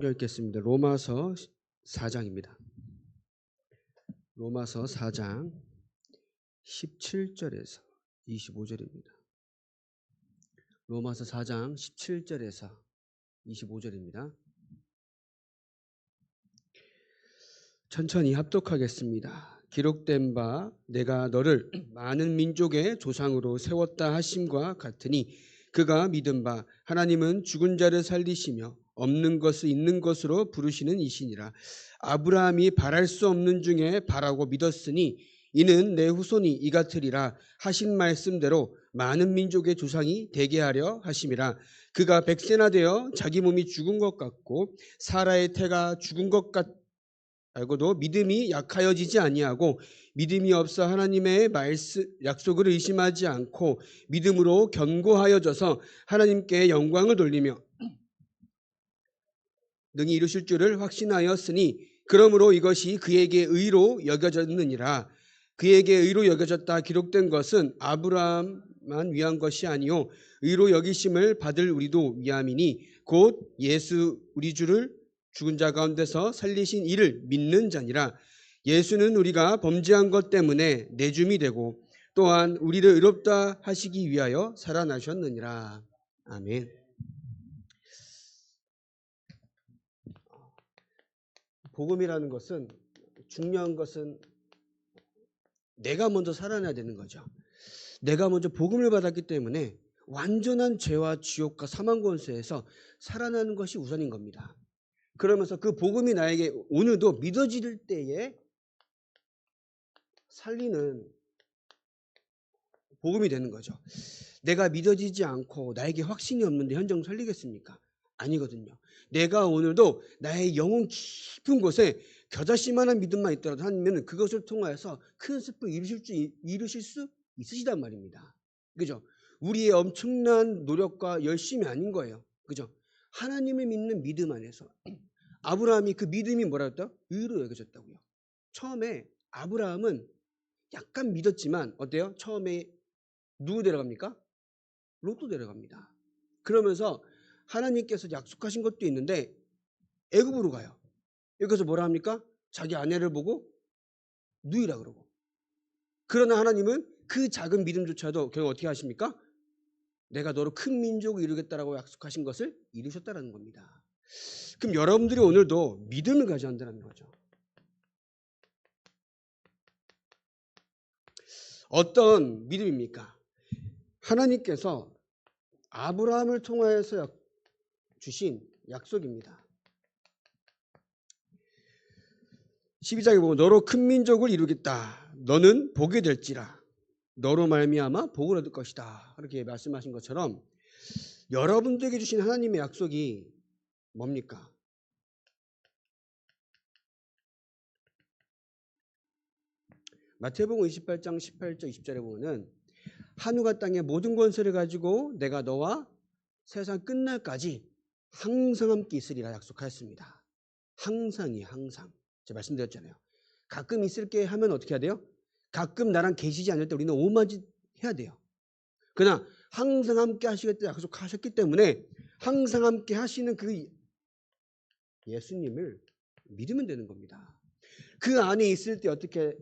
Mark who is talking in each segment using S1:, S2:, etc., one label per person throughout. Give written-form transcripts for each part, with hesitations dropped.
S1: 읽겠습니다. 로마서 4장입니다. 로마서 4장 17절에서 25절입니다. 로마서 4장 17절에서 25절입니다. 천천히 합독하겠습니다. 기록된 바 내가 너를 많은 민족의 조상으로 세웠다 하심과 같으니 그가 믿은 바 하나님은 죽은 자를 살리시며 없는 것을 있는 것으로 부르시는 이시니라. 아브라함이 바랄 수 없는 중에 바라고 믿었으니 이는 내 후손이 이같으리라 하신 말씀대로 많은 민족의 조상이 되게 하려 하심이라. 그가 백세나 되어 자기 몸이 죽은 것 같고 사라의 태가 죽은 것 알고도 믿음이 약하여지지 아니하고 믿음이 없어 하나님의 약속을 의심하지 않고 믿음으로 견고하여져서 하나님께 영광을 돌리며 능히 이루실 줄을 확신하였으니 그러므로 이것이 그에게 의로 여겨졌느니라. 그에게 의로 여겨졌다 기록된 것은 아브라함만 위한 것이 아니요 의로 여기심을 받을 우리도 위함이니 곧 예수 우리 주를 죽은 자 가운데서 살리신 이를 믿는 자니라. 예수는 우리가 범죄한 것 때문에 내줌이 되고 또한 우리를 의롭다 하시기 위하여 살아나셨느니라. 아멘. 복음이라는 것은 중요한 것은 내가 먼저 살아나야 되는 거죠. 내가 먼저 복음을 받았기 때문에 완전한 죄와 지옥과 사망 권세에서 살아나는 것이 우선인 겁니다. 그러면서 그 복음이 나에게 오늘도 믿어질 때에 살리는 복음이 되는 거죠. 내가 믿어지지 않고 나에게 확신이 없는데 현장 살리겠습니까? 아니거든요. 내가 오늘도 나의 영혼 깊은 곳에 겨자씨만한 믿음만 있더라도 하면 그것을 통하여서 큰 습을 이루실 수 있으시단 말입니다. 그죠? 우리의 엄청난 노력과 열심이 아닌 거예요. 그죠? 하나님을 믿는 믿음 안에서 아브라함이 그 믿음이 뭐라 했다? 의로 여겨졌다고요. 처음에 아브라함은 약간 믿었지만 어때요? 처음에 누구 데려갑니까? 롯도 데려갑니다. 그러면서 하나님께서 약속하신 것도 있는데 애굽으로 가요. 여기서 뭐라 합니까? 자기 아내를 보고 누이라 그러고. 그러나 하나님은 그 작은 믿음조차도 결국 어떻게 하십니까? 내가 너로 큰 민족을 이루겠다라고 약속하신 것을 이루셨다는 겁니다. 그럼 여러분들이 오늘도 믿음을 가져야 한다는 거죠. 어떤 믿음입니까? 하나님께서 아브라함을 통하여서 주신 약속입니다. 12장에 보면 너로 큰 민족을 이루겠다. 너는 복이 될지라. 너로 말미암아 복을 얻을 것이다. 그렇게 말씀하신 것처럼 여러분들에게 주신 하나님의 약속이 뭡니까? 마태복음 28장 18절 20절에 보면은 하늘과 땅의 모든 권세를 가지고 내가 너와 세상 끝날까지 항상 함께 있으리라 약속하였습니다. 항상이에요. 항상. 제가 말씀드렸잖아요. 가끔 있을게 하면 어떻게 해야 돼요? 가끔 나랑 계시지 않을 때 우리는 오마지 해야 돼요. 그러나 항상 함께 하시겠다 약속하셨기 때문에 항상 함께 하시는 그 예수님을 믿으면 되는 겁니다. 그 안에 있을 때 어떻게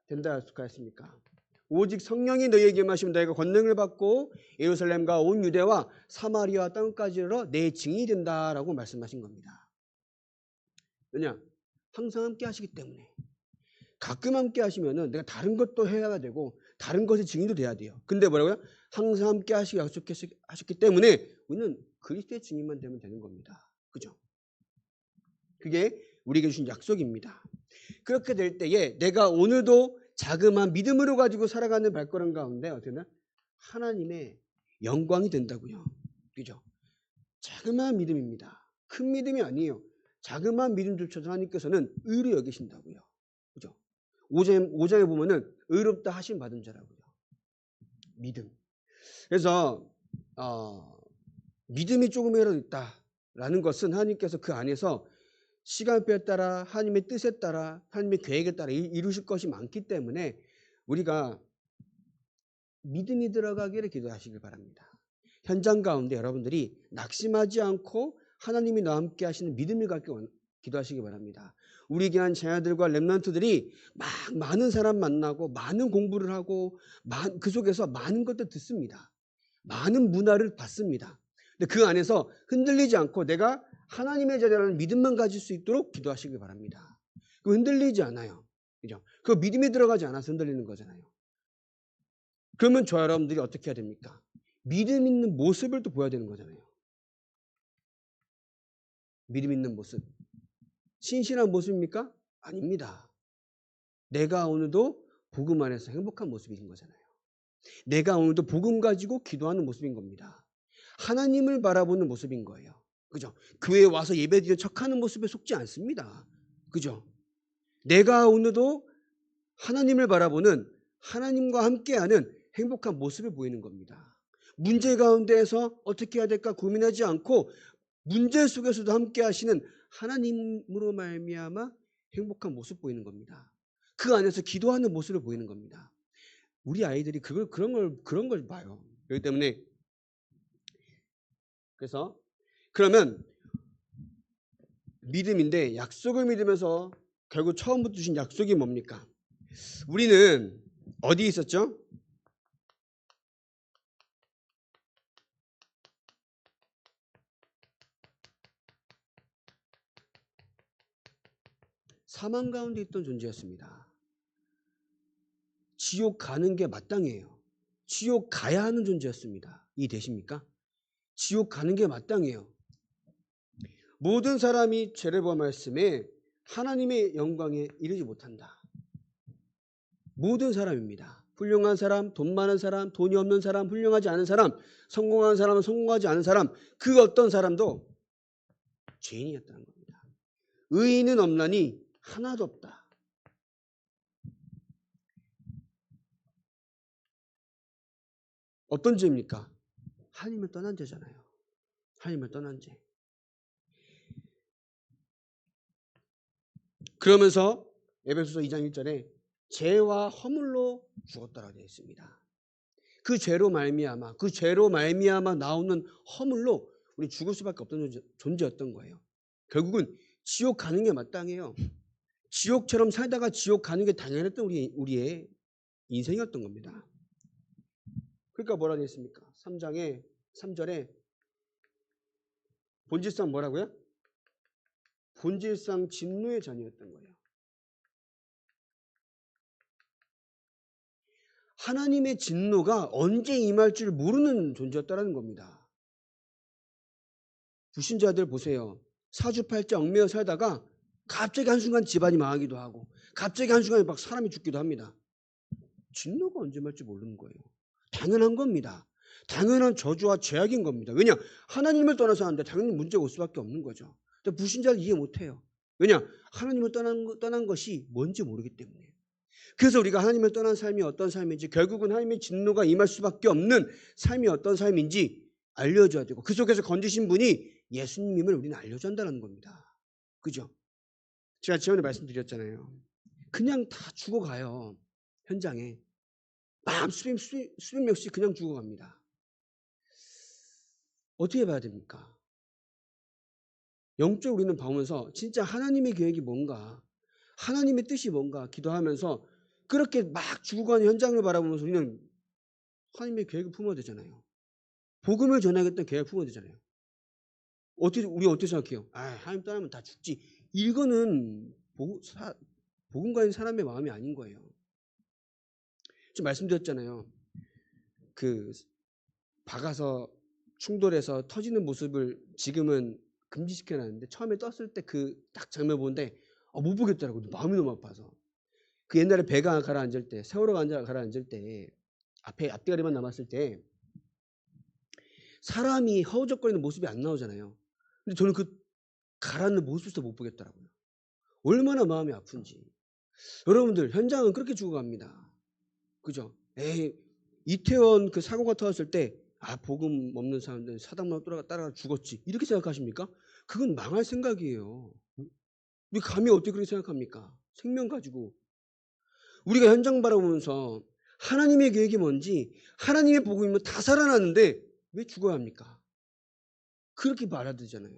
S1: 된다 약속하였습니까? 오직 성령이 너희에게 임하시면 너희가 권능을 받고 예루살렘과 온 유대와 사마리아 땅까지 이르러 내 증인이 된다라고 말씀하신 겁니다. 왜냐? 항상 함께 하시기 때문에. 가끔 함께 하시면은 내가 다른 것도 해야 되고 다른 것의 증인도 돼야 돼요. 근데 뭐라고요? 항상 함께 하시기 약속하셨기 때문에 우리는 그리스도의 증인만 되면 되는 겁니다. 그죠? 그게 우리에게 주신 약속입니다. 그렇게 될 때에 내가 오늘도 자그마한 믿음으로 가지고 살아가는 발걸음 가운데 어떻게 되나? 하나님의 영광이 된다고요. 그죠? 자그마한 믿음입니다. 큰 믿음이 아니에요. 자그마한 믿음조차도 하나님께서는 의로 여기신다고요. 그죠? 5장에 보면은 의롭다 하심 받은 자라고요. 믿음. 그래서 믿음이 조금이라도 있다라는 것은 하나님께서 그 안에서 시간표에 따라 하나님의 뜻에 따라 하나님의 계획에 따라 이루실 것이 많기 때문에 우리가 믿음이 들어가기를 기도하시길 바랍니다. 현장 가운데 여러분들이 낙심하지 않고 하나님이 나와 함께 하시는 믿음을 갖게 기도하시기 바랍니다. 우리 귀한 자녀들과 렘넌트들이 많은 사람 만나고 많은 공부를 하고 그 속에서 많은 것들 듣습니다. 많은 문화를 받습니다. 근데 그 안에서 흔들리지 않고 내가 하나님의 자녀라는 믿음만 가질 수 있도록 기도하시기 바랍니다. 그 흔들리지 않아요. 그죠? 그 믿음이 들어가지 않아서 흔들리는 거잖아요. 그러면 저 여러분들이 어떻게 해야 됩니까? 믿음 있는 모습을 또 보여야 되는 거잖아요. 믿음 있는 모습. 신실한 모습입니까? 아닙니다. 내가 오늘도 복음 안에서 행복한 모습인 거잖아요. 내가 오늘도 복음 가지고 기도하는 모습인 겁니다. 하나님을 바라보는 모습인 거예요. 그죠? 교회에 와서 예배드리는 척하는 모습에 속지 않습니다. 그죠? 내가 오늘도 하나님을 바라보는 하나님과 함께하는 행복한 모습을 보이는 겁니다. 문제 가운데에서 어떻게 해야 될까 고민하지 않고 문제 속에서도 함께 하시는 하나님으로 말미암아 행복한 모습 보이는 겁니다. 그 안에서 기도하는 모습을 보이는 겁니다. 우리 아이들이 그런 걸 봐요. 그렇기 때문에 그래서 그러면 믿음인데 약속을 믿으면서 결국 처음부터 주신 약속이 뭡니까? 우리는 어디에 있었죠? 사망 가운데 있던 존재였습니다. 지옥 가는 게 마땅해요. 지옥 가야 하는 존재였습니다. 이해되십니까? 지옥 가는 게 마땅해요. 모든 사람이 죄를 범했음에 하나님의 영광에 이르지 못한다. 모든 사람입니다. 훌륭한 사람, 돈 많은 사람, 돈이 없는 사람, 훌륭하지 않은 사람, 성공한 사람은 성공하지 않은 사람, 그 어떤 사람도 죄인이었다는 겁니다. 의인은 없나니 하나도 없다. 어떤 죄입니까? 하나님을 떠난 죄잖아요. 하나님을 떠난 죄. 그러면서 에베소서 2장 1절에 죄와 허물로 죽었다라고 되어 있습니다. 그 죄로 말미암아 나오는 허물로 우리 죽을 수밖에 없던 존재였던 거예요. 결국은 지옥 가는 게 마땅해요. 지옥처럼 살다가 지옥 가는 게 당연했던 우리의 인생이었던 겁니다. 그러니까 뭐라 되어 있습니까? 3장에 3절에 본질상 뭐라고요? 본질상 진노의 자녀였던 거예요. 하나님의 진노가 언제 임할 줄 모르는 존재였다는 겁니다. 불신자들 보세요. 사주팔자 얽매여 살다가 갑자기 한순간 집안이 망하기도 하고 갑자기 한순간에 막 사람이 죽기도 합니다. 진노가 언제 임할 줄 모르는 거예요. 당연한 겁니다. 당연한 저주와 죄악인 겁니다. 왜냐? 하나님을 떠나서 하는데 당연히 문제가 올 수밖에 없는 거죠. 근데 불신자를 이해 못해요. 왜냐? 하나님을 떠난 것이 뭔지 모르기 때문에. 그래서 우리가 하나님을 떠난 삶이 어떤 삶인지, 결국은 하나님의 진노가 임할 수밖에 없는 삶이 어떤 삶인지 알려줘야 되고, 그 속에서 건지신 분이 예수님임을 우리는 알려줘야 한다는 겁니다. 그죠? 제가 지난번에 말씀드렸잖아요. 그냥 다 죽어가요. 현장에. 수백 명씩 그냥 죽어갑니다. 어떻게 봐야 됩니까? 영적으로 우리는 보면서 진짜 하나님의 계획이 뭔가, 하나님의 뜻이 뭔가 기도하면서 그렇게 막 죽어가는 현장을 바라보면서 우리는 하나님의 계획을 품어야 되잖아요. 복음을 전하겠다는 계획을 품어야 되잖아요. 우리 어떻게 생각해요? 하나님 떠나면 다 죽지. 이거는 복음 가진 사람의 마음이 아닌 거예요. 좀 말씀드렸잖아요. 그 박아서 충돌해서 터지는 모습을 지금은 금지시켜놨는데 처음에 떴을 때 그 딱 장면 보는데 못 보겠더라고요. 마음이 너무 아파서. 그 옛날에 배가 가라앉을 때, 세월호가 가라앉을 때 앞대가리만 남았을 때 사람이 허우적거리는 모습이 안 나오잖아요. 근데 저는 그 가라앉는 모습도 못 보겠더라고요. 얼마나 마음이 아픈지. 여러분들 현장은 그렇게 죽어갑니다. 그죠? 이태원 그 사고가 터졌을 때 복음 없는 사람들 사당만 따라가 죽었지 이렇게 생각하십니까? 그건 망할 생각이에요. 우리 감히 어떻게 그렇게 생각합니까? 생명 가지고. 우리가 현장 바라보면서 하나님의 계획이 뭔지, 하나님의 복음이면 다 살아나는데 왜 죽어야 합니까? 그렇게 말아야 되잖아요.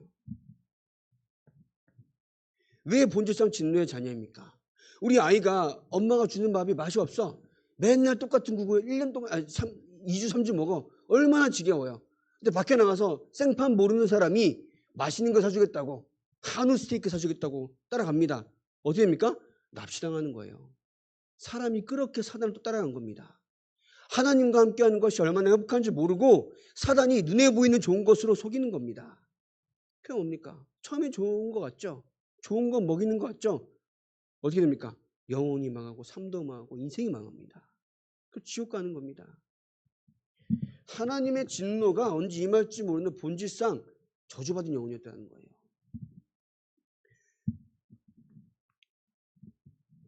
S1: 왜 본질상 진노의 자녀입니까? 우리 아이가 엄마가 주는 밥이 맛이 없어. 맨날 똑같은 국을 1년 동안 2주 3주 먹어. 얼마나 지겨워요. 근데 밖에 나가서 생판 모르는 사람이 맛있는 거 사주겠다고, 한우 스테이크 사주겠다고 따라갑니다. 어떻게 됩니까? 납치당하는 거예요. 사람이 그렇게 사단을 또 따라간 겁니다. 하나님과 함께하는 것이 얼마나 행복한지 모르고 사단이 눈에 보이는 좋은 것으로 속이는 겁니다. 그게 뭡니까? 처음에 좋은 거 같죠? 좋은 거 먹이는 거 같죠? 어떻게 됩니까? 영혼이 망하고 삶도 망하고 인생이 망합니다. 그 지옥 가는 겁니다. 하나님의 진노가 언제 임할지 모르는 본질상 저주받은 영혼이었다는 거예요.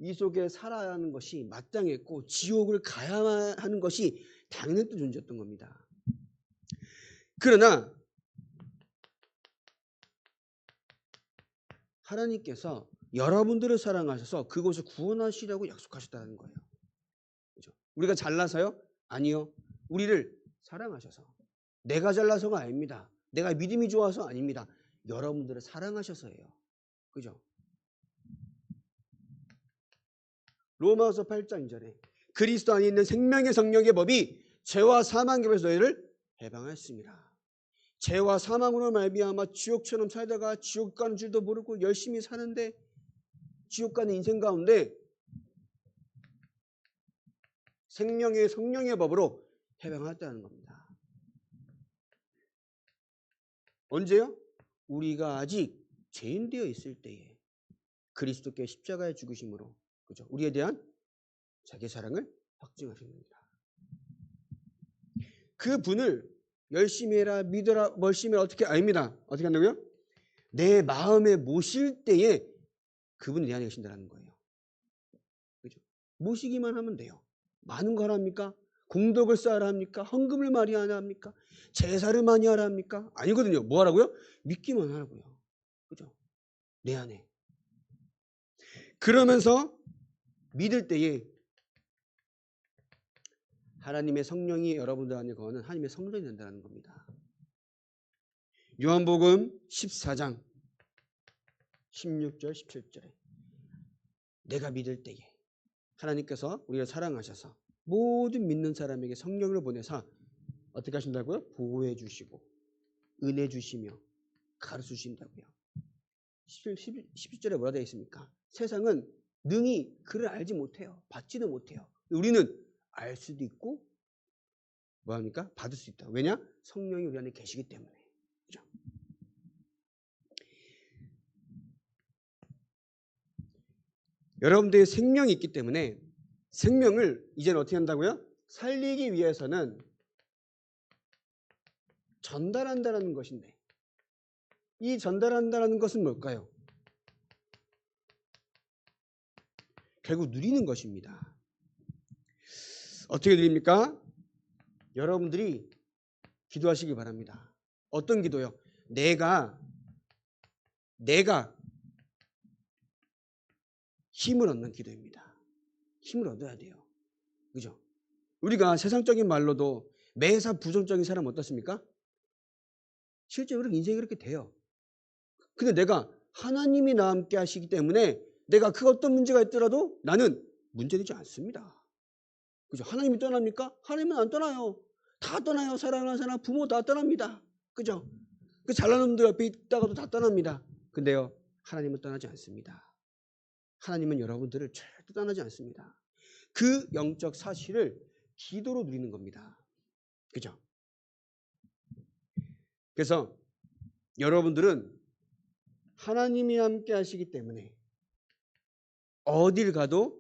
S1: 이 속에 살아야 하는 것이 마땅했고 지옥을 가야 하는 것이 당연했던 존재였던 겁니다. 그러나 하나님께서 여러분들을 사랑하셔서 그곳을 구원하시려고 약속하셨다는 거예요. 그렇죠? 우리가 잘나서요? 아니요. 우리를 사랑하셔서. 내가 잘나서가 아닙니다. 내가 믿음이 좋아서 아닙니다. 여러분들을 사랑하셔서예요. 그죠? 로마서 8장 2절에 그리스도 안에 있는 생명의 성령의 법이 죄와 사망의 법에서 너희를 해방하였습니다. 죄와 사망으로 말미암아 지옥처럼 살다가 지옥 가는 줄도 모르고 열심히 사는데 지옥 가는 인생 가운데 생명의 성령의 법으로 해방하였다는 겁니다. 언제요? 우리가 아직 죄인 되어 있을 때에 그리스도께 십자가에 죽으심으로, 그죠? 우리에 대한 자기 사랑을 확증하십니다. 그 분을 열심히 해라, 믿어라, 열심히 해라, 어떻게 아닙니다. 어떻게 한다고요? 내 마음에 모실 때에 그분이 내 안에 계신다는 거예요. 그죠? 모시기만 하면 돼요. 많은 거 하라 합니까? 공덕을 쌓으라 합니까? 헌금을 많이 하라 합니까? 제사를 많이 하라 합니까? 아니거든요. 뭐 하라고요? 믿기만 하라고요. 그죠? 내 안에. 그러면서 믿을 때에 하나님의 성령이 여러분들 안에 거하는 하나님의 성전이 된다는 겁니다. 요한복음 14장 16절 17절에 내가 믿을 때에 하나님께서 우리를 사랑하셔서 모든 믿는 사람에게 성령을 보내사 어떻게 하신다고요? 보호해 주시고 은혜 주시며 가르쳐 주신다고요. 17절에 뭐라 되어 있습니까? 세상은 능히 그를 알지 못해요. 받지도 못해요. 우리는 알 수도 있고 뭐합니까? 받을 수 있다. 왜냐? 성령이 우리 안에 계시기 때문에. 그죠? 여러분들의 생명이 있기 때문에 생명을 이제는 어떻게 한다고요? 살리기 위해서는 전달한다는 것인데 이 전달한다는 것은 뭘까요? 결국 누리는 것입니다. 어떻게 누립니까? 여러분들이 기도하시기 바랍니다. 어떤 기도요? 내가 힘을 얻는 기도입니다. 힘을 얻어야 돼요. 그죠? 우리가 세상적인 말로도 매사 부정적인 사람 어떻습니까? 실제로 인생이 그렇게 돼요. 근데 내가 하나님이 나와 함께 하시기 때문에 내가 그 어떤 문제가 있더라도 나는 문제되지 않습니다. 그죠? 하나님이 떠납니까? 하나님은 안 떠나요. 다 떠나요. 사랑하는 사람, 부모 다 떠납니다. 그죠? 그 잘난 놈들 옆에 있다가도 다 떠납니다. 근데요, 하나님은 떠나지 않습니다. 하나님은 여러분들을 절대 떠나지 않습니다. 그 영적 사실을 기도로 누리는 겁니다. 그죠? 그래서 여러분들은 하나님이 함께 하시기 때문에 어딜 가도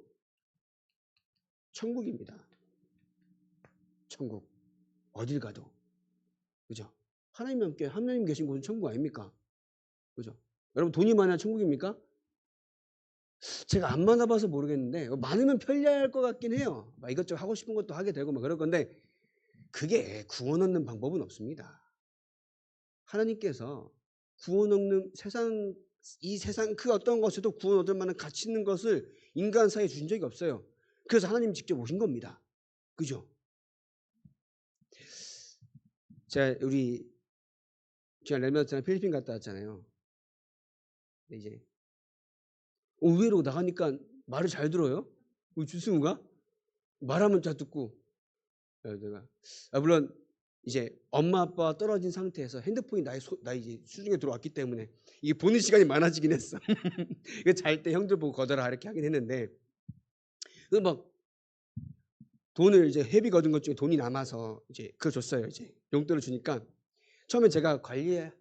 S1: 천국입니다. 천국. 어딜 가도. 그죠? 하나님 함께, 하나님 계신 곳은 천국 아닙니까? 그죠? 여러분 돈이 많아야 천국입니까? 제가 안 많아봐서 모르겠는데 많으면 편리할 것 같긴 해요. 막 이것저것 하고 싶은 것도 하게 되고 막 그럴 건데 그게 구원 얻는 방법은 없습니다. 하나님께서 구원 얻는 세상, 이 세상 그 어떤 것에도 구원 얻을 만한 가치 있는 것을 인간 사이에 주신 적이 없어요. 그래서 하나님 직접 오신 겁니다. 그죠? 제가 우리 지난 레미나트랑 필리핀 갔다 왔잖아요. 이제 의외로 나가니까 말을 잘 들어요. 우리 주승우가 말하면 잘 듣고. 내가 물론 이제 엄마 아빠가 떨어진 상태에서 핸드폰이 나의 이제 수중에 들어왔기 때문에 이게 보는 시간이 많아지긴 했어. 이거 잘 때 형들 보고 거더라 이렇게 하긴 했는데, 그 막 돈을 이제 회비 거둔 것 중에 돈이 남아서 이제 그거 줬어요. 이제 용돈을 주니까 처음에 제가 관리할까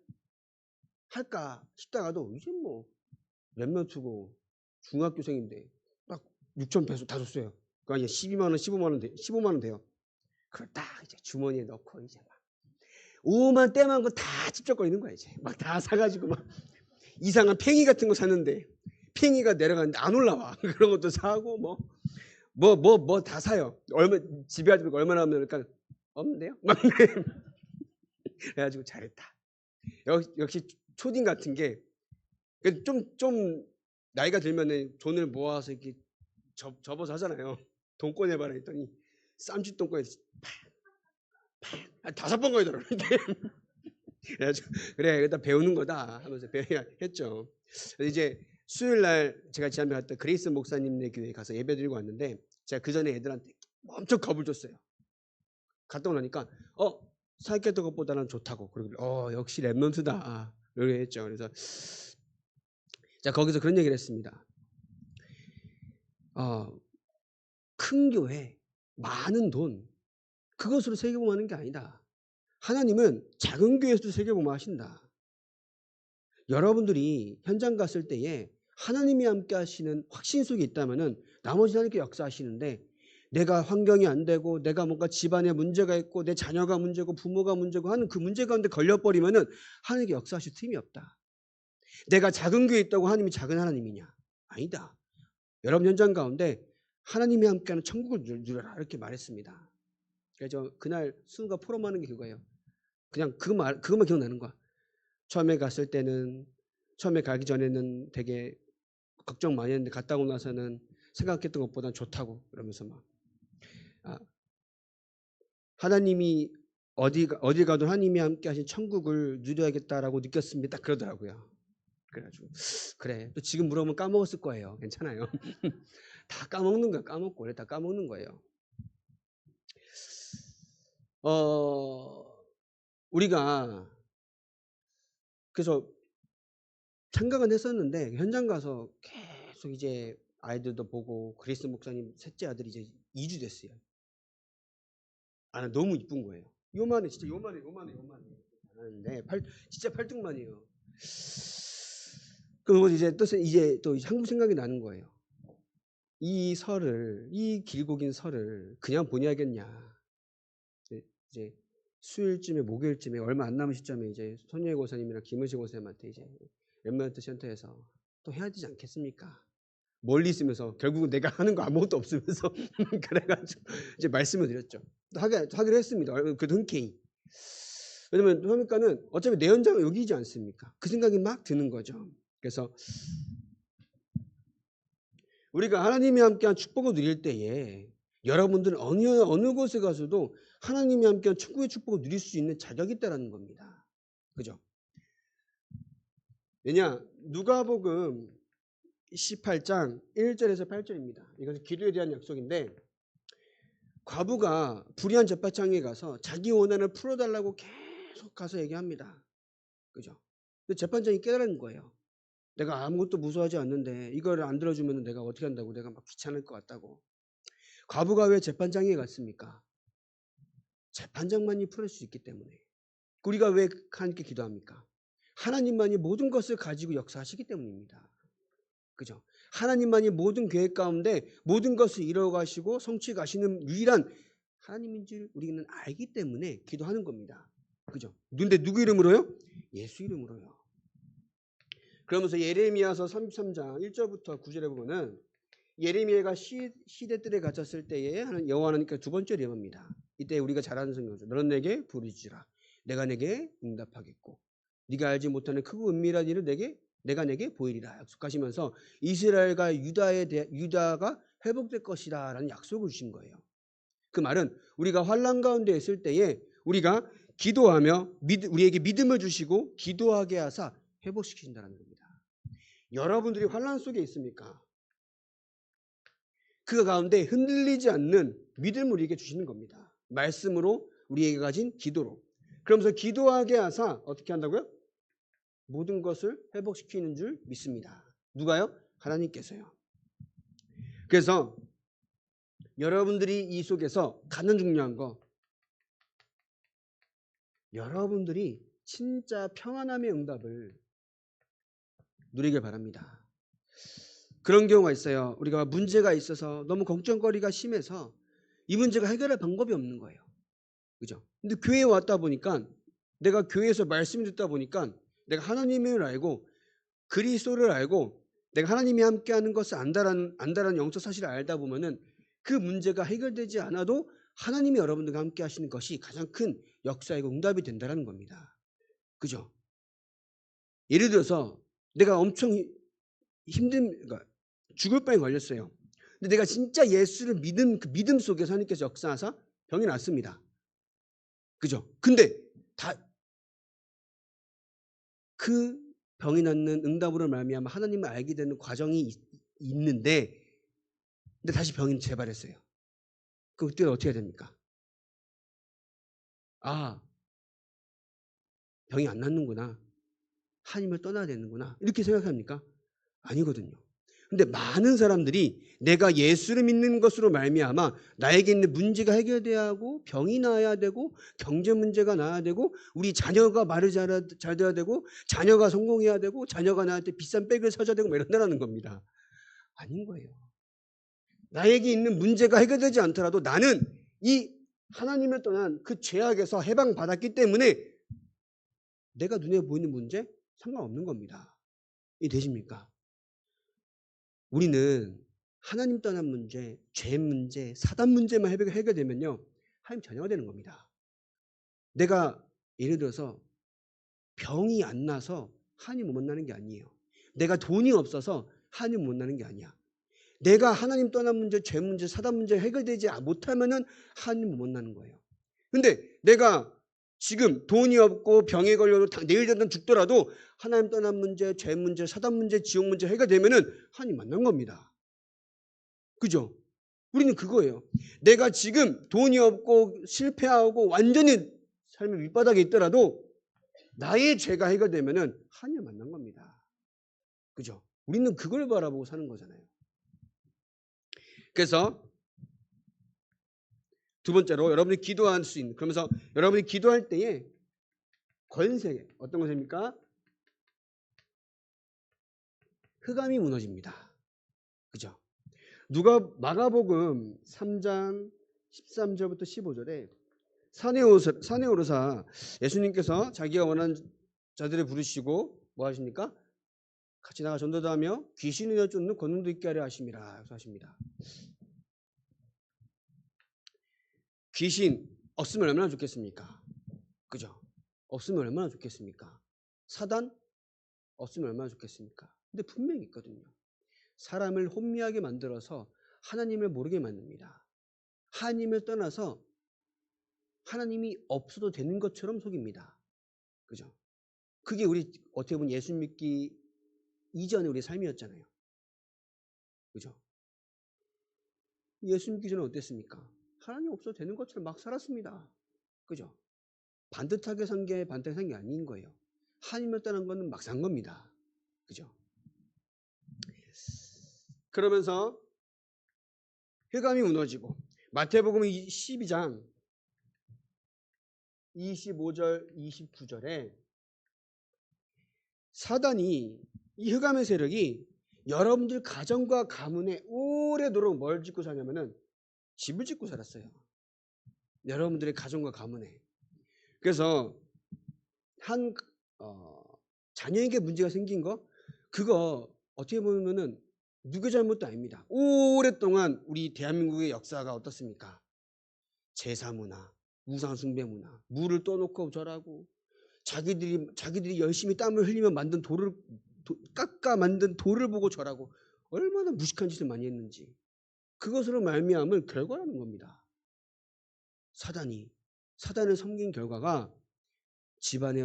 S1: 싶다가도 이제 뭐 몇몇 주고 중학교생인데 딱 6,000페소 다 줬어요. 그러니까 12만 원, 15만 원 돼요. 그걸 딱 이제 주머니에 넣고 이제 막 5만 떼만 거 다 찝쩍거리는 거야. 이제 막 다 사가지고 막 이상한 팽이 같은 거 샀는데 팽이가 내려가는데 안 올라와. 그런 것도 사고 뭐 다 사요. 집에 가지고 얼마나 하면 그러니까 없는데요? 막 그래가지고 잘했다. 역시 초딩 같은 게 좀 나이가 들면은 돈을 모아서 이렇게 접어서 하잖아요. 돈 꺼내봐라 했더니 쌈짓돈 꺼내 팍 5번 꺼내더라고요. 그래가지고 그래 일단 배우는 거다 하면서 배워야 했죠. 이제 수요일 날 제가 지난번에 갔던 그레이스 목사님네 교회에 가서 예배 드리고 왔는데 제가 그 전에 애들한테 엄청 겁을 줬어요. 갔다 오니까 사역했던 것보다는 좋다고. 그리고 역시 랩런트다 이렇게 했죠. 그래서 자 거기서 그런 얘기를 했습니다. 큰 교회 많은 돈 그것으로 세계복음하는 게 아니다. 하나님은 작은 교회에서도 세계복음 하신다. 여러분들이 현장 갔을 때에 하나님이 함께 하시는 확신 속에 있다면은 나머지 하나님께 역사하시는데 내가 환경이 안 되고 내가 뭔가 집안에 문제가 있고 내 자녀가 문제고 부모가 문제고 하는 그 문제 가운데 걸려버리면은 하나님께 역사하실 틈이 없다. 내가 작은 교회에 있다고 하나님이 작은 하나님이냐? 아니다. 여러분 현장 가운데 하나님이 함께하는 천국을 누려라 이렇게 말했습니다. 그래서 그날 수우가 포럼하는 게 그거예요. 그냥 그것만 기억나는 거야. 처음에 가기 전에는 되게 걱정 많이 했는데 갔다 오고 나서는 생각했던 것보다 좋다고 그러면서 막 하나님이 어디 가도 하나님이 함께 하신 천국을 누려야겠다라고 느꼈습니다. 그러더라고요. 그래가지고 그래 또 지금 물어보면 까먹었을 거예요. 괜찮아요. 다 까먹는 거야. 까먹고 원래 다 까먹는 거예요. 우리가 그래서 생각은 했었는데 현장 가서 계속 이제 아이들도 보고 그리스 목사님 셋째 아들이 이제 2주 됐어요. 너무 이쁜 거예요. 요만해 진짜 요만해. 하는데 진짜 팔뚝만이에요. 그리고 이제 또 한국 생각이 나는 거예요. 이 길고 긴 설을 그냥 보내야겠냐. 이제 수요일쯤에 목요일쯤에 얼마 안 남은 시점에 이제 손예희 고사님이랑 김은식 고사님한테 이제 렘넌트 센터에서 또 해야 되지 않겠습니까? 멀리 있으면서 결국은 내가 하는 거 아무것도 없으면서 그래가지고 이제 말씀을 드렸죠. 하기로 했습니다. 그래도 흔쾌히. 왜냐면 그러니까는 어차피 내 현장은 여기지 않습니까? 그 생각이 막 드는 거죠. 그래서 우리가 하나님이 함께한 축복을 누릴 때에 여러분들은 어느 곳에 가서도 하나님이 함께한 천국의 축복을 누릴 수 있는 자격이 있다는 겁니다. 그죠? 왜냐? 누가복음 18장 1절에서 8절입니다. 이것은 기도에 대한 약속인데 과부가 불의한 재판장에 가서 자기 원한을 풀어달라고 계속 가서 얘기합니다. 그죠? 근데 재판장이 깨달은 거예요. 내가 아무것도 무서워하지 않는데 이걸 안 들어주면 내가 어떻게 한다고 내가 막 귀찮을 것 같다고. 과부가 왜 재판장에 갔습니까? 재판장만이 풀을 수 있기 때문에. 우리가 왜 하나님께 기도합니까? 하나님만이 모든 것을 가지고 역사하시기 때문입니다. 그죠? 하나님만이 모든 계획 가운데 모든 것을 이뤄가시고 성취해 가시는 유일한 하나님인 줄 우리는 알기 때문에 기도하는 겁니다. 그죠? 근데 누구 이름으로요? 예수 이름으로요. 그러면서 예레미야서 33장 1절부터 9절에 보면은 예레미야가 시대들에 갇혔을 때에 여호와 하나님께서 두 번째 예언합니다. 이때 우리가 잘 아는 성경이죠. 너는 내게 부르짖으라. 내가 내게 응답하겠고 네가 알지 못하는 크고 은밀한 일을 내가 내게 보이리라 약속하시면서 이스라엘과 유다가 회복될 것이다 라는 약속을 주신 거예요. 그 말은 우리가 환난 가운데 있을 때에 우리가 기도하며 우리에게 믿음을 주시고 기도하게 하사 회복시키신다는 겁니다. 여러분들이 환난 속에 있습니까? 그 가운데 흔들리지 않는 믿음을 우리에게 주시는 겁니다. 말씀으로 우리에게 가진 기도로. 그러면서 기도하게 하사 어떻게 한다고요? 모든 것을 회복시키는 줄 믿습니다. 누가요? 하나님께서요. 그래서 여러분들이 이 속에서 가장 중요한 거, 여러분들이 진짜 평안함의 응답을 누리길 바랍니다. 그런 경우가 있어요. 우리가 문제가 있어서 너무 걱정거리가 심해서 이 문제가 해결할 방법이 없는 거예요. 그죠? 근데 교회에 왔다 보니까, 내가 교회에서 말씀을 듣다 보니까 내가 하나님을 알고 그리스도를 알고 내가 하나님이 함께하는 것을 안다라는 영적 사실을 알다 보면은 그 문제가 해결되지 않아도 하나님이 여러분들과 함께 하시는 것이 가장 큰 역사이고 응답이 된다는 겁니다. 그죠? 예를 들어서 내가 엄청 그러니까 죽을 병에 걸렸어요. 근데 내가 진짜 예수를 믿은 그 믿음 속에서 하나님께서 역사하사 병이 났습니다. 그죠? 근데 그 병이 낫는 응답으로 말미암아 하나님을 알게 되는 과정이 있는데, 근데 다시 병이 재발했어요. 그때 어떻게 해야 됩니까? 아, 병이 안 낫는구나. 하나님을 떠나야 되는구나. 이렇게 생각합니까? 아니거든요. 근데 많은 사람들이 내가 예수를 믿는 것으로 말미암아 나에게 있는 문제가 해결돼야 하고, 병이 나아야 되고, 경제 문제가 나아야 되고, 우리 자녀가 말을 잘 돼야 되고, 자녀가 성공해야 되고, 자녀가 나한테 비싼 백을 사줘야 되고 이런다는 겁니다. 아닌 거예요. 나에게 있는 문제가 해결되지 않더라도 나는 이 하나님을 떠난 그 죄악에서 해방받았기 때문에 내가 눈에 보이는 문제 상관없는 겁니다. 이 되십니까? 우리는 하나님 떠난 문제, 죄 문제, 사단 문제만 해결되면요, 하나님 자녀가 되는 겁니다. 내가 예를 들어서 병이 안 나서 하나님 못 만나는 게 아니에요. 내가 돈이 없어서 하나님 못 만나는 게 아니야. 내가 하나님 떠난 문제, 죄 문제, 사단 문제 해결되지 못하면은 하나님 못 만나는 거예요. 근데 내가 지금 돈이 없고 병에 걸려도 내일 되면 죽더라도 하나님 떠난 문제, 죄 문제, 사단 문제, 지옥 문제 해결되면은 하나님 만난 겁니다. 그죠? 우리는 그거예요. 내가 지금 돈이 없고 실패하고 완전히 삶의 밑바닥에 있더라도 나의 죄가 해결되면은 하나님 만난 겁니다. 그죠? 우리는 그걸 바라보고 사는 거잖아요. 그래서 두 번째로 여러분이 기도할 수 있는, 그러면서 여러분이 기도할 때에 권세, 어떤 것입니까? 흑암이 무너집니다. 그죠? 마가복음 3장 13절부터 15절에 산에 오르사 예수님께서 자기가 원하는 자들을 부르시고 뭐 하십니까? 같이 나가 전도도 하며 귀신을 쫓는 권능도 있게 하려 하심이라 하십니다. 귀신 없으면 얼마나 좋겠습니까? 그죠? 없으면 얼마나 좋겠습니까? 사단 없으면 얼마나 좋겠습니까? 근데 분명히 있거든요. 사람을 혼미하게 만들어서 하나님을 모르게 만듭니다. 하나님을 떠나서 하나님이 없어도 되는 것처럼 속입니다. 그죠? 그게 우리 어떻게 보면 예수 믿기 이전에 우리 삶이었잖아요. 그죠? 예수 믿기 전에 어땠습니까? 하나님 없어도 되는 것처럼 막 살았습니다. 그죠? 반듯하게 산 게 반듯하게 산 게 아닌 거예요. 하나님을 떠난 거는 막 산 겁니다. 그죠? 그러면서 흑암이 무너지고, 마태복음 12장 25절 29절에 사단이, 이 흑암의 세력이 여러분들 가정과 가문에 오래도록 뭘 짓고 사냐면은 집을 짓고 살았어요. 여러분들의 가정과 가문에. 그래서 한 자녀에게 문제가 생긴 거, 그거 어떻게 보면은 누구의 잘못도 아닙니다. 오랫동안 우리 대한민국의 역사가 어떻습니까? 제사 문화, 우상 숭배 문화, 물을 떠놓고 절하고, 자기들이 열심히 땀을 흘리며 만든 깎아 만든 돌을 보고 절하고, 얼마나 무식한 짓을 많이 했는지, 그것으로 말미암은 결과라는 겁니다. 사단을 섬긴 결과가 집안에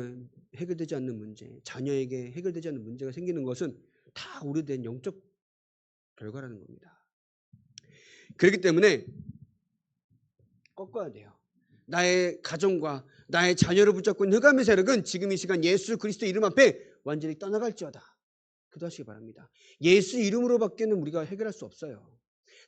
S1: 해결되지 않는 문제, 자녀에게 해결되지 않는 문제가 생기는 것은 다 오래된 영적 결과라는 겁니다. 그렇기 때문에 꺾어야 돼요. 나의 가정과 나의 자녀를 붙잡고 있는 흑암의 세력은 지금 이 시간 예수 그리스도 이름 앞에 완전히 떠나갈지어다. 기도하시기 바랍니다. 예수 이름으로밖에는 우리가 해결할 수 없어요.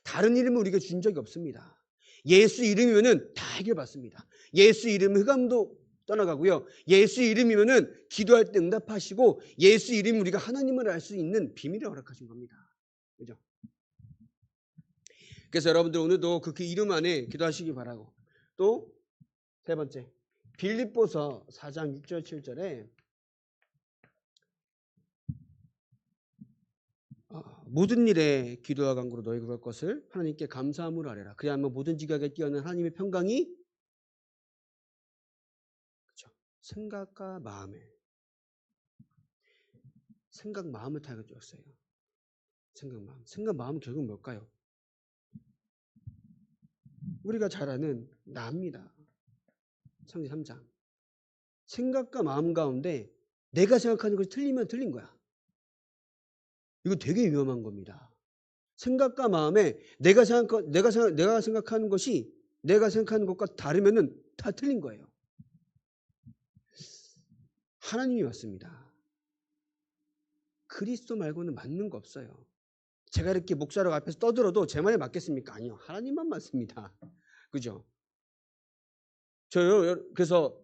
S1: 다른 이름을 우리가 준 적이 없습니다. 예수 이름이면은 다 해결받습니다. 예수 이름 흑암도 떠나가고요. 예수 이름이면은 기도할 때 응답하시고 예수 이름 우리가 하나님을 알 수 있는 비밀을 허락하신 겁니다. 그죠? 그래서 여러분들 오늘도 그 이름 안에 기도하시기 바라고. 또 세 번째, 빌립보서 4장 6절 7절에 모든 일에 기도와 간구로 너희 구할 것을 하나님께 감사함으로 아뢰라. 그리하면 모든 지각에 뛰어난 하나님의 평강이 그렇죠. 생각과 마음을 타격되었어요. 생각 마음은 결국 뭘까요? 우리가 잘 아는 나입니다. 창세기 3장. 생각과 마음 가운데 내가 생각하는 것이 틀리면 틀린 거야. 이거 되게 위험한 겁니다. 생각과 마음에 내가 생각하는 것이 내가 생각하는 것과 다르면은 다 틀린 거예요. 하나님이 맞습니다. 그리스도 말고는 맞는 거 없어요. 제가 이렇게 목사로 앞에서 떠들어도 제 말이 맞겠습니까? 아니요. 하나님만 맞습니다. 그죠? 저요. 그래서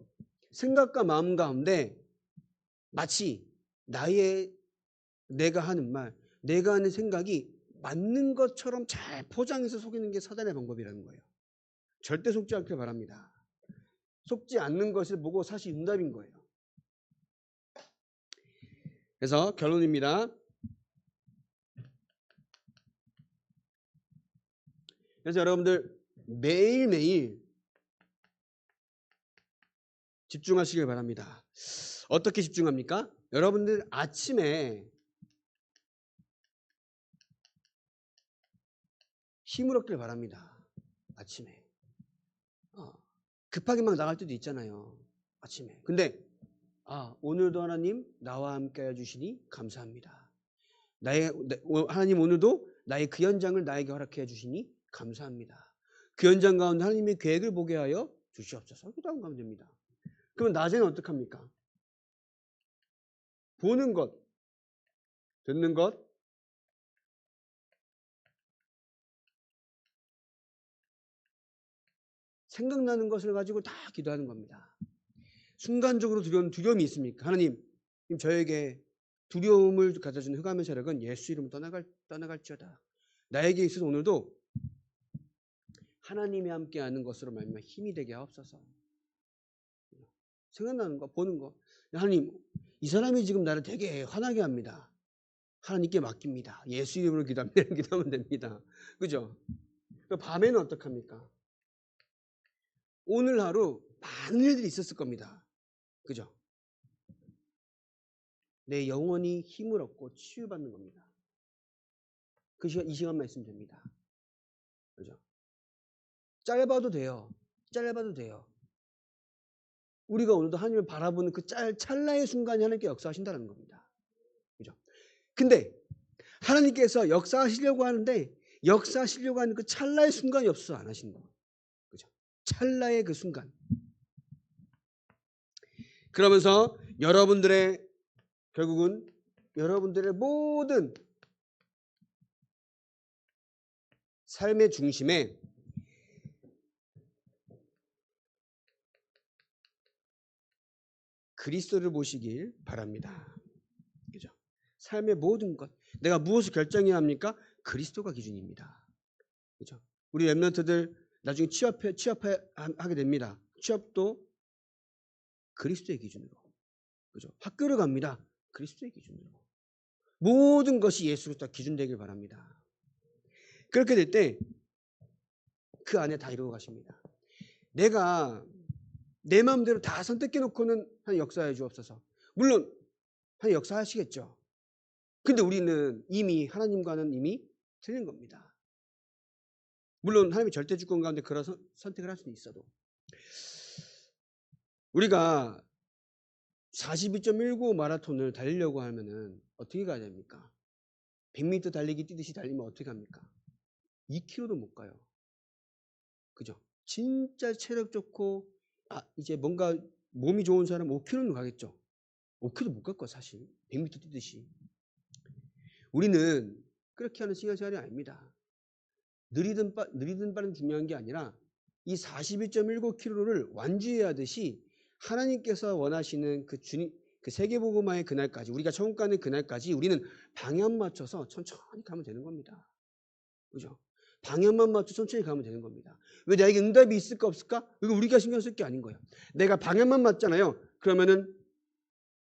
S1: 생각과 마음 가운데 마치 내가 하는 말, 내가 하는 생각이 맞는 것처럼 잘 포장해서 속이는 게 사단의 방법이라는 거예요. 절대 속지 않길 바랍니다. 속지 않는 것을 보고 사실 응답인 거예요. 그래서 결론입니다. 그래서 여러분들 매일매일 집중하시길 바랍니다. 어떻게 집중합니까? 여러분들 아침에 힘을 얻길 바랍니다. 아침에. 급하게 막 나갈 때도 있잖아요. 아침에. 근데 오늘도 하나님 나와 함께 해주시니 감사합니다. 하나님 오늘도 나의 그 현장을 나에게 허락해 주시니 감사합니다. 그 현장 가운데 하나님의 계획을 보게 하여 주시옵소서. 기도하고 가면 됩니다. 그러면 낮에는 어떡합니까? 보는 것, 듣는 것, 생각나는 것을 가지고 다 기도하는 겁니다. 순간적으로 두려움이 있습니까? 하나님 저에게 두려움을 가져주는 흑암의 세력은 예수 이름으로 떠나갈지어다. 나에게 있어서 오늘도 하나님이 함께하는 것으로 말미암아 힘이 되게 하옵소서. 생각나는 거, 보는 거. 하나님, 이 사람이 지금 나를 되게 화나게 합니다. 하나님께 맡깁니다. 예수 이름으로 기도합니다. 기도하면 됩니다. 그죠? 밤에는 어떡합니까? 오늘 하루 많은 일들이 있었을 겁니다. 그죠? 내 영혼이 힘을 얻고 치유받는 겁니다. 이 시간만 있으면 됩니다. 그죠? 짧아도 돼요. 우리가 오늘도 하나님을 바라보는 그 찰나의 순간이 하나님께 역사하신다는 겁니다. 그죠? 근데 하나님께서 역사하시려고 하는 그 찰나의 순간이 없어서 안 하시는 거예요. 그죠? 찰나의 그 순간. 그러면서 결국은 여러분들의 모든 삶의 중심에 그리스도를 보시길 바랍니다. 그죠? 삶의 모든 것. 내가 무엇을 결정해야 합니까? 그리스도가 기준입니다. 그죠? 우리 랩런트들 나중에 취업하게 됩니다. 취업도 그리스도의 기준으로. 그죠? 학교를 갑니다. 그리스도의 기준으로. 모든 것이 예수 그리스도 기준 되길 바랍니다. 그렇게 될 때 그 안에 다 이루어 가십니다. 내가 내 마음대로 다 선택해 놓고는 하나님 역사해 주옵소서. 물론 하나님 역사하시겠죠. 근데 우리는 하나님과는 이미 틀린 겁니다. 물론 하나님의 절대 주권 가운데 그런 선택을 할 수는 있어도 우리가 42.19 마라톤을 달리려고 하면은 어떻게 가야 됩니까? 100m 달리기 뛰듯이 달리면 어떻게 합니까? 2km도 못 가요. 그죠? 진짜 체력 좋고 이제 뭔가 몸이 좋은 사람 5km는 가겠죠. 5km 못 갈 거야 사실. 100m 뛰듯이. 우리는 그렇게 하는 신앙생활이 아닙니다. 느리든 빠른 중요한 게 아니라 이 42.19km를 완주해야 하듯이 하나님께서 원하시는 그 주님 그 세계복음화의 그날까지 우리가 천국 가는 그날까지 우리는 방향 맞춰서 천천히 가면 되는 겁니다. 그죠? 방향만 맞춰 천천히 가면 되는 겁니다. 왜 나에게 응답이 있을까 없을까? 이거 우리가 신경 쓸 게 아닌 거예요. 내가 방향만 맞잖아요. 그러면은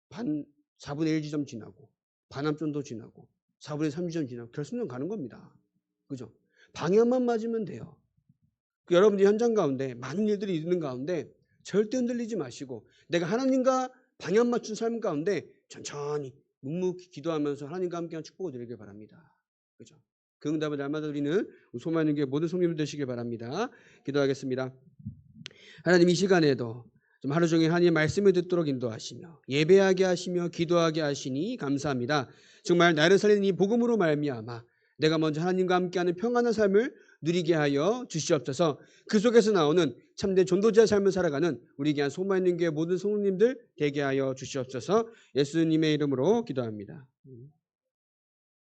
S1: 4분의 1 지점 지나고 반환점도 지나고 4분의 3 지점 지나고 결승점 가는 겁니다. 그죠? 방향만 맞으면 돼요. 여러분들 현장 가운데 많은 일들이 있는 가운데 절대 흔들리지 마시고 내가 하나님과 방향 맞춘 삶 가운데 천천히 묵묵히 기도하면서 하나님과 함께한 축복을 드리길 바랍니다. 그죠? 그 응답을 날마다 드리는 소망하는 게 모든 성도님들 되시길 바랍니다. 기도하겠습니다. 하나님 이 시간에도 좀 하루 종일 하나님의 말씀을 듣도록 인도하시며 예배하게 하시며 기도하게 하시니 감사합니다. 정말 나를 살리는 이 복음으로 말미암아 내가 먼저 하나님과 함께하는 평안한 삶을 누리게 하여 주시옵소서. 그 속에서 나오는 참된 전도자의 삶을 살아가는 우리 귀한 소망있는 교회 모든 성도님들 되게 하여 주시옵소서. 예수님의 이름으로 기도합니다.